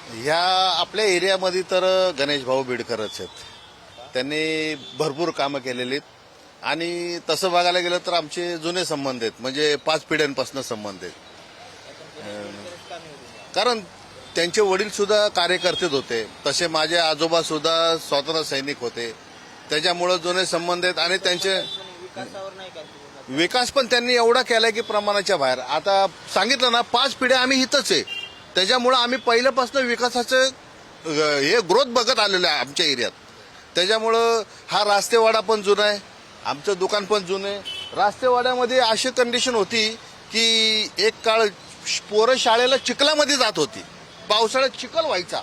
ह्या आपल्या एरियामध्ये तर गणेश भाऊ बिडकरच आहेत. त्यांनी भरपूर कामं केलेली आहेत आणि तसं बघायला गेलं तर आमचे जुने संबंध आहेत, म्हणजे 5 पिढ्यांपासून संबंध आहेत. कारण त्यांचे वडील सुद्धा कार्यकर्तेच होते, तसे माझे आजोबा सुद्धा स्वातंत्र्य सैनिक होते. त्याच्यामुळे जुने संबंध आहेत आणि त्यांचे विकास पण त्यांनी एवढा केलाय की प्रमाणाच्या बाहेर. आता सांगितलं ना, 5 पिढ्या आम्ही इथंच आहे. त्याच्यामुळं आम्ही पहिल्यापासून विकासाचं हे ग्रोथ बघत आलेलो आहे आमच्या एरियात. त्याच्यामुळं हा रास्तेवाडा पण जुना आहे, आमचं दुकान पण जुनं आहे. रास्तेवाड्यामध्ये अशी कंडिशन होती की एक काळ पोरं शाळेला चिखलामध्ये जात होती, पावसाळ्यात चिखल व्हायचा,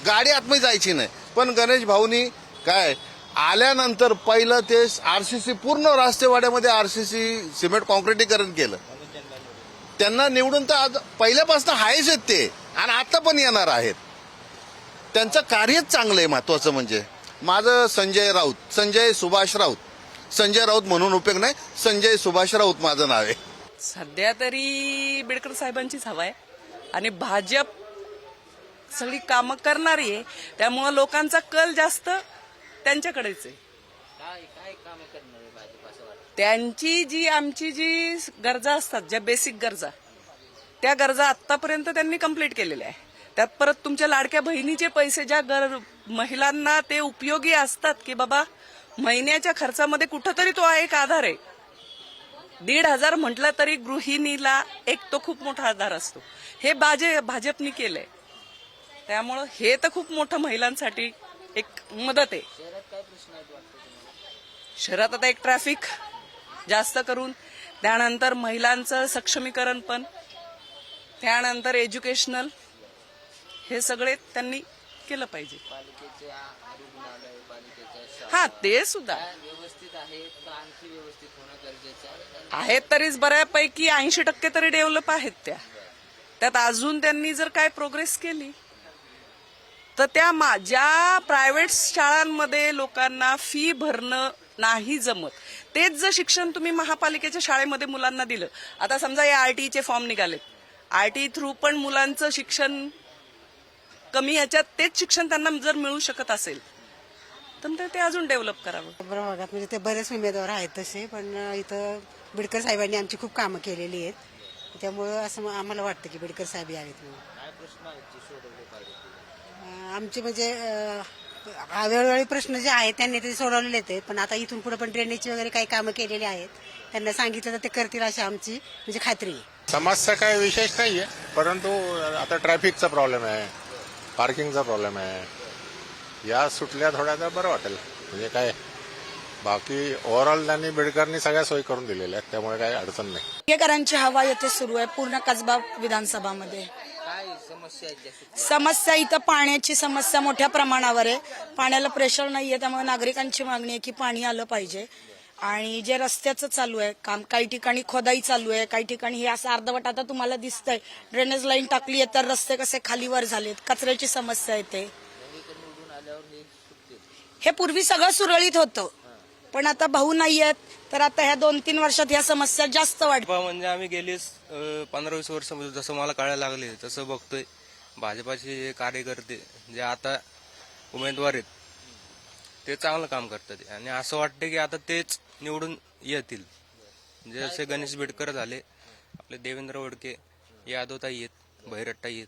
गाडी आतमध्ये जायची नाही. पण गणेश भाऊनी काय आल्यानंतर पहिलं ते आरसीसी पूर्ण रास्तेवाड्यामध्ये आरसीसी सिमेंट कॉन्क्रिटीकरण केलं. त्यांना निवडून तर आज पहिल्यापासून आहेच आहेत ते आणि आता पण येणार आहेत. त्यांचं कार्यच चांगलं आहे. महत्वाचं म्हणजे माझं संजय सुभाष राऊत, संजय राऊत म्हणून उपयोग नाही, संजय सुभाष राऊत माझं नाव आहे. सध्या तरी बिडकर साहेबांचीच हवा आहे आणि भाजप सगळी कामं करणारी आहे, त्यामुळे लोकांचा कल जास्त त्यांच्याकडेच आहे. त्यांची आमची जी गरजा असतात, ज्या बेसिक गरजा, त्या गरजा आतापर्यंत त्यांनी कंप्लीट केलेल्या आहे. त्यात परत तुमच्या लाडक्या बहिणीचे पैसे ज्या महिलांना ते उपयोगी असतात की बाबा महिन्याच्या खर्चामध्ये कुठंतरी तो एक आधार आहे. 1,500 म्हटलं तरी गृहिणीला एक तो खूप मोठा आधार असतो. हे भाजपनी केलंय, त्यामुळं हे तर खूप मोठं महिलांसाठी एक मदत आहे. शहरात आता एक ट्रॅफिक जास्त करून, त्यानंतर महिलांचं सक्षमीकरण पण, त्यानंतर एज्युकेशनल, हे सगळे त्यांनी केलं पाहिजे. हा, ते सुद्धा आहेत तरीच बऱ्यापैकी 80% तरी डेव्हलप आहेत त्यात अजून त्यांनी जर काय प्रोग्रेस केली तर ज्या प्रायव्हेट शाळांमध्ये लोकांना फी भरणं नाही जमत, तेच जर शिक्षण तुम्ही महापालिकेच्या शाळेमध्ये मुलांना दिलं. आता समजा या आरटीईचे फॉर्म निघालेत, आरटीई थ्रू पण मुलांचं शिक्षण कमी ह्याच्यात तेच शिक्षण त्यांना जर मिळू शकत असेल तर ते अजून डेव्हलप करावं. भागात म्हणजे ते बरेच उमेदवार आहेत तसे, पण इथं बिडकर साहेबांनी आमची खूप कामं केलेली आहेत. त्यामुळं असं आम्हाला वाटतं की बिडकर साहेब यावेत म्हणून. आमचे म्हणजे वेळोवेळी प्रश्न जे आहेत त्यांनी ते सोडवलेले आहेत, पण आता इथून पुढे पण ड्रेनेजची वगैरे काही कामं केलेली आहेत. त्यांना सांगितलं तर ते करतील अशी आमची म्हणजे खात्री आहे. समस्या काही विशेष नाहीये, परंतु आता ट्रॅफिकचा प्रॉब्लेम आहे, पार्किंगचा प्रॉब्लेम आहे, या सुटल्या थोड्या तर बरं वाटेल. म्हणजे काय बाकी ओव्हरऑल त्यांनी बिडकरनी सगळ्या सोयी करून दिलेल्या आहेत, त्यामुळे काही अडचण नाही. बिडकरांची हवा येथे सुरू आहे पूर्ण कसबा विधानसभामध्ये. समस्या इथं पाण्याची समस्या मोठ्या प्रमाणावर आहे, पाण्याला प्रेशर नाहीये, त्यामुळे नागरिकांची मागणी आहे की पाणी आलं पाहिजे. आणि जे रस्त्याचं चालू आहे काम, काही ठिकाणी खोदाई चालू आहे, काही ठिकाणी हे असं अर्धवट आता तुम्हाला दिसतंय, ड्रेनेज लाईन टाकली आहे तर रस्ते कसे खालीवर झालेत, कचऱ्याची समस्या येते. हे पूर्वी सगळं सुरळीत होतं, पण आता भाऊ नाही आहेत तर आता ह्या 2-3 वर्षात ह्या समस्या जास्त वाढल्या. म्हणजे आम्ही गेली 15-20 वर्ष जसं मला कळायला लागले तसं बघतोय भाजपाचे कार्यकर्ते जे आता उमेदवार आहेत ते चांगलं काम करतात आणि असं वाटतं की आता तेच निवडून येतील. जसे गणेश बिडकर झाले, आपले देवेंद्र वडके, यादवताई आहेत, भैरट्टाई आहेत,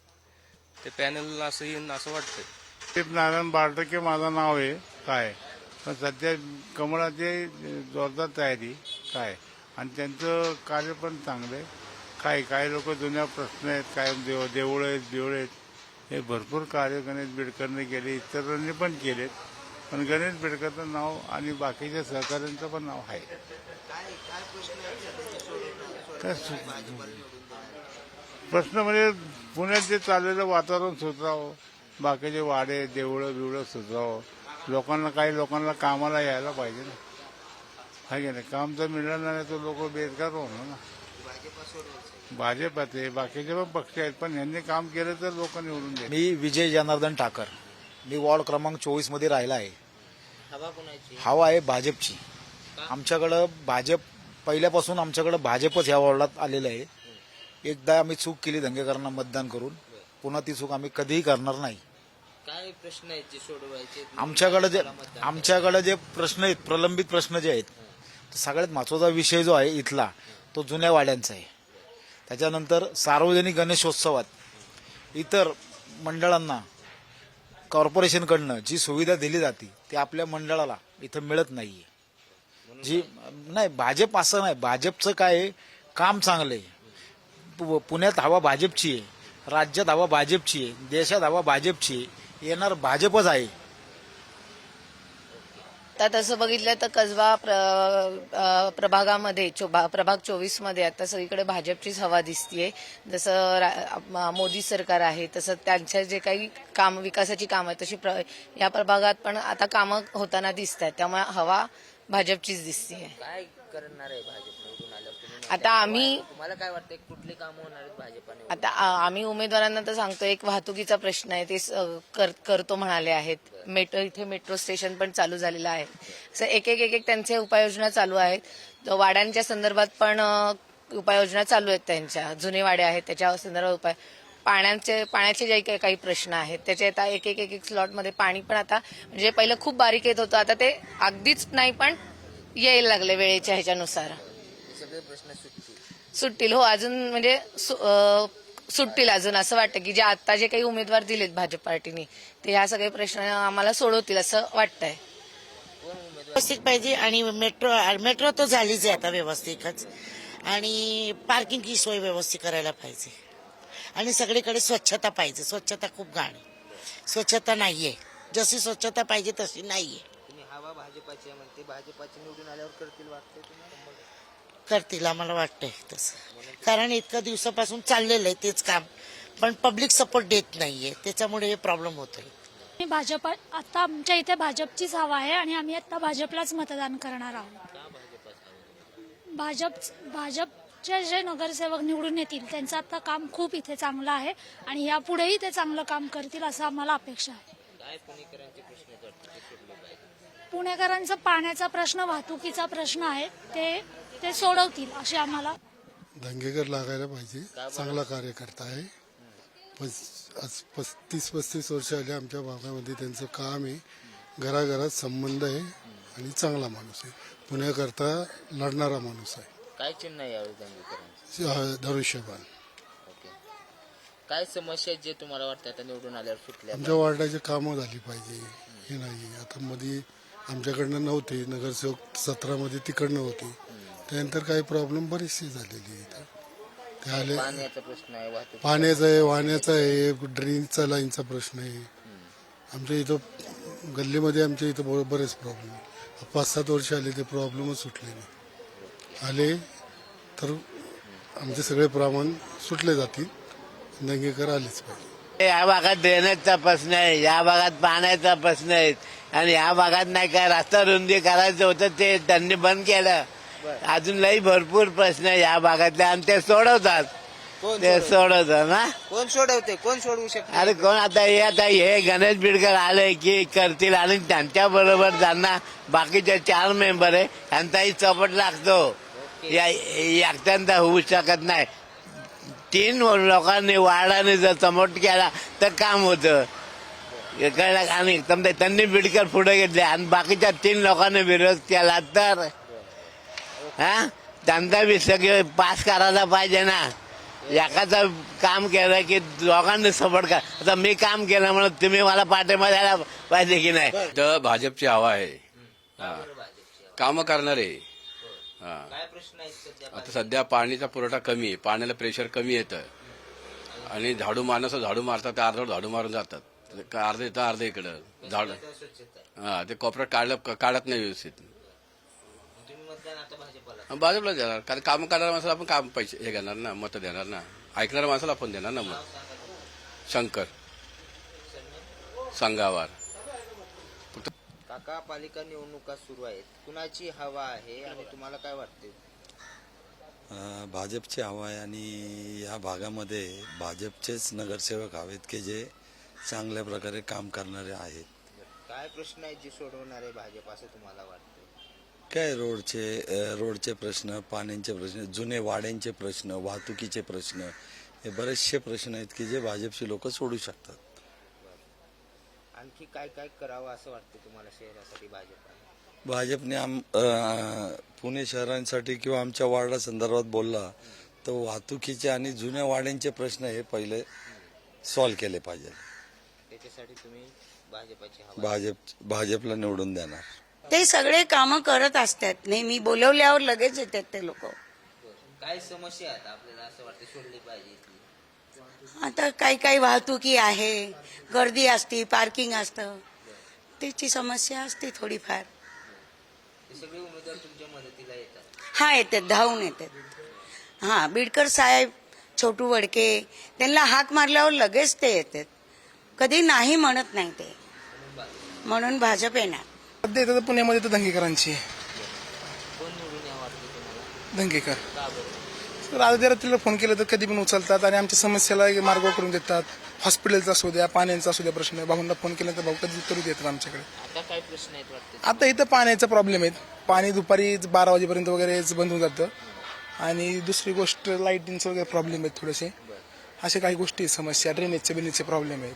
ते पॅनल असं येईन असं वाटतंय. नारायण बारटके माझं नाव आहे काय, पण सध्या कमळाची जोरदार तयारी काय आणि त्यांचं कार्य पण चांगलं आहे. काही लोक जुन्या प्रश्न आहेत, काय देऊळ आहेत, हे भरपूर कार्य गणेश बिडकरने केले, इतरांनी पण केलेत. पण गणेश बिडकरचं नाव आणि बाकीच्या सहकाऱ्यांचं पण नाव आहे. प्रश्न म्हणजे पुण्यात जे चाललेलं वातावरण सुधारावं, बाकीचे वाडे देवळं बिवळं सुधारावं, काही लोकांना कामाला यायला पाहिजे ना, आहे की नाही. काम जर मिळालं नाही तर लोक बेरोजगार होणार ना. भाजपात आहे, बाकीचे पण पक्ष आहेत, पण यांनी काम केलं तर लोक निवडून देतील. मी विजय जनार्दन ठाकर, मी वॉर्ड क्रमांक 24 मध्ये राहिला आहे. हवा आहे भाजपची. आमच्याकडं भाजप पहिल्यापासून आमच्याकडं भाजपच ह्या वॉर्डात आलेलं आहे. एकदा आम्ही चूक केली धंगेकरांना मतदान करून, पुन्हा ती चूक आम्ही कधीही करणार नाही. काय प्रश्न आहेत जे सोडवायचे? आमच्याकडे जे प्रश्न आहेत, प्रलंबित प्रश्न जे आहेत, सगळ्यात महत्वाचा विषय जो आहे इथला तो जुन्या वाड्यांचा आहे. त्याच्यानंतर सार्वजनिक गणेशोत्सवात इतर मंडळांना कॉर्पोरेशनकडनं जी सुविधा दिली जाते ती आपल्या मंडळाला इथं मिळत नाहीये. जी नाही, भाजप असं नाही, भाजपचं काय आहे, काम चांगलं आहे. पुण्यात हवा भाजपची आहे, राज्यात हवा भाजपची आहे, देशात हवा भाजपची आहे, येणार भाजपच आहे. आता तसं बघितलं तर कसबा प्रभागामध्ये प्रभाग 24 मध्ये आता सगळीकडे भाजपचीच हवा दिसतीये. जसं मोदी सरकार आहे तसं त्यांच्या जे काही विकासाची कामं आहेत तशी या प्रभागात पण आता कामं होताना दिसत आहेत. त्यामुळे हवा भाजपचीच दिसतीये. काय करणार आहे भाजप निवडून आल्यावर तुम्ही? आता आम्ही तुम्हाला काय वाटतं कुठली कामं होणार आहेत भाजपाने? आता आम्ही उमेदवारांना तर सांगतो, एक वाहतुकीचा प्रश्न आहे ते करतो म्हणाले आहेत. इथे मेट्रो स्टेशन पण चालू झालेलं आहे. असं एक त्यांचे उपाययोजना चालू आहेत. वाड्यांच्या संदर्भात पण उपाययोजना चालू आहेत त्यांच्या. जुने वाडे आहेत त्याच्या संदर्भात पाण्याचे जे काही प्रश्न आहेत त्याचे आता एक स्लॉटमध्ये पाणी पण आता म्हणजे पहिलं खूप बारीक येत होतं, आता ते अगदीच नाही पण यायला लागले वेळेच्या ह्याच्यानुसार. सगळे प्रश्न सुटतील. हो, अजून म्हणजे सुटतील अजून. असं वाटतं की जे आता जे काही उमेदवार दिलेत भाजप पार्टीने ते ह्या सगळे प्रश्न आम्हाला सोडवतील असं वाटतंय. व्यवस्थित पाहिजे आणि मेट्रो तर झालीच आहे आता व्यवस्थितच. आणि पार्किंगची सोय व्यवस्थित करायला पाहिजे. आणि सगळीकडे स्वच्छता पाहिजे. स्वच्छता खूप घाण आहे. स्वच्छता नाहीये. जशी स्वच्छता पाहिजे तशी नाहीये. तुम्ही हवा भाजपाची म्हणते, भाजपाची निवडून आल्यावर करतील वाटते तुम्हाला? करतील आम्हाला वाटतंय तसं. कारण इतक्या दिवसापासून चाललेलं आहे तेच काम, पण पब्लिक सपोर्ट देत नाहीये, त्याच्यामुळे हे प्रॉब्लेम होतोय. भाजप आता आमच्या इथे भाजपचीच हवा आहे आणि आम्ही आता भाजपलाच मतदान करणार आहोत. भाजपचे जे नगरसेवक निवडून येतील त्यांचं आता काम खूप इथे चांगलं आहे आणि यापुढेही ते चांगलं काम करतील असं आम्हाला अपेक्षा आहे. पुणेकरांचा पाण्याचा प्रश्न, वाहतुकीचा प्रश्न आहे ते सोडवतील अशी आम्हाला. दंगेकर लागायला पाहिजे. चांगला कार्यकर्ता आहे. आज 35 वर्ष आले आमच्या भागामध्ये त्यांचं काम आहे. घराघरात संबंध आहे आणि चांगला माणूस आहे. पुण्याकरता लढणारा माणूस आहे. काय चिन्ह आहे यावेळी दंगेकरांचं? धनुष्यबाण. काय समस्या आहेत जे तुम्हाला वाटतं आता निवडून आल्यावर सुटल्या? आमच्या वार्डाची कामं झाली पाहिजे. हे नाही आता मध्ये आमच्याकडनं नव्हते नगरसेवक 17 मध्ये तिकडनं होते. त्यानंतर काही प्रॉब्लेम बरेचसे झालेले आहेत. पाण्याचा प्रश्न आहे, पाण्याचा आहे, वाहण्याचा आहे, ड्रेनचा लाईनचा प्रश्न आहे. आमच्या इथं गल्लीमध्ये आमच्या इथं बरेच प्रॉब्लेम आहे. 5-7 वर्ष आले ते प्रॉब्लेमच सुटले नाही. आले तर आमचे सगळे प्रमाण सुटले जातील. दंगेकर आलेच पाहिजे. या भागात ड्रेनेजचा प्रश्न आहे, या भागात पाण्याचा प्रश्न आहे आणि या भागात नाही काय रस्ता रुंदी करायचं होतं ते त्यांनी बंद केलं. अजून लई भरपूर प्रश्न आहे या भागातले आणि ते सोडवतात. ना कोण सोडवते, कोण सोडवू शकते? अरे कोण आता हे गणेश बिडकर आले की करतील आणि त्यांच्या बरोबर ज्यांना बाकीचे 4 मेंबर आहे त्यांचाही सपोर्ट लागतो. एकट्यानं होऊ शकत नाही. 3 लोकांनी वार्डाने जर सपोर्ट केला तर काम होतं. आणि त्यांनी बिडकर पुढे घेतले आणि बाकीच्या 3 लोकांनी विरोध केला तर त्यांचा बी सगळे पास करायला पाहिजे ना. एकाचं काम केलं की दोघांनी सपोर्ट करा. आता मी काम केलं म्हणून तुम्ही मला पाठिंबा द्यायला पाहिजे की नाही. तर भाजपची हवा आहे. काम करणारे. काय प्रश्न आहेत सध्या? आता सध्या पाणीचा पुरवठा कमी आहे, पाण्याला प्रेशर कमी येतं आणि झाडू मारतात ते अर्धवट झाडू मारून जातात. अर्धे इथं अर्धे इकडं झाड. ते कोपऱ्यात काढत नाही व्यवस्थित. भाजपला देणार कारण काम करणाऱ्या माणसाला आपण काम पैसे हे घेणार ना, मत देणार ना. ऐकणाऱ्या माणसाला आपण देणार ना मत. शंकर संगावार. काका, पालिका निवडणुका सुरू आहेत, कुणाची हवा आहे आणि तुम्हाला काय वाटते? भाजपची हवा आहे आणि या भागामध्ये भाजपचेच नगरसेवक हवेत की जे चांगल्या प्रकारे काम करणारे आहेत. काय प्रश्न आहेत जे सोडवणार आहे भाजप असं तुम्हाला वाटतं? काय रोडचे प्रश्न, पाण्याचे प्रश्न, जुने वाड्यांचे प्रश्न, वाहतुकीचे प्रश्न हे बरेचसे प्रश्न आहेत की जे भाजपची लोक सोडू शकतात. आणखी काय काय करावं असं वाटतं तुम्हाला शहरासाठी भाजप? भाजपने पुणे शहरांसाठी किंवा आमच्या वार्डा संदर्भात बोलला तर वाहतुकीचे आणि जुन्या वाड्यांचे प्रश्न हे पहिले सॉल्व्ह केले पाहिजे. त्याच्यासाठी तुम्ही भाजपाची हवा? भाजपला निवडून देणार. ते सगळे कामं करत असतात, नेहमी बोलवल्यावर लगेच येतात ते लोक. काय समस्या आहेत आपल्याला असं वाटतं सोडली पाहिजे इथली? आता काही वाहतुकी आहे, गर्दी असते, पार्किंग असतं, त्याची समस्या असते थोडीफार. हे सगळे उमेदवार तुमच्या मदतीला येतात? हा, येतात, धावून येतात. हा, बिडकर साहेब, छोटू वडके, त्यांना हाक मारल्यावर लगेच ते येतात, कधी नाही म्हणत नाही ते, म्हणून भाजप येणार. सध्या इथं पुण्यामध्ये तर दंगेकरांची कोण निवडून यावं वाटतं तुम्हाला? दंगेकर. का बरं? तर आधी फोन केला तर कधी पण उचलतात आणि आमच्या समस्याला मार्ग करून देतात. हॉस्पिटलचा असू द्या, पाण्याचा असू द्या प्रश्न, भाऊंना फोन केला तर भाऊ कधी करू देतात आमच्याकडे. आता काय प्रश्न आहेत वाटतं? आता इथं पाण्याचा प्रॉब्लेम आहे, पाणी दुपारी 12 वाजेपर्यंत वगैरे बंद होऊन जातं. आणि दुसरी गोष्ट लाईटिंगचे वगैरे प्रॉब्लेम आहेत थोडेसे, असे काही गोष्टी समस्या, ड्रेनेजचे प्रॉब्लेम आहेत.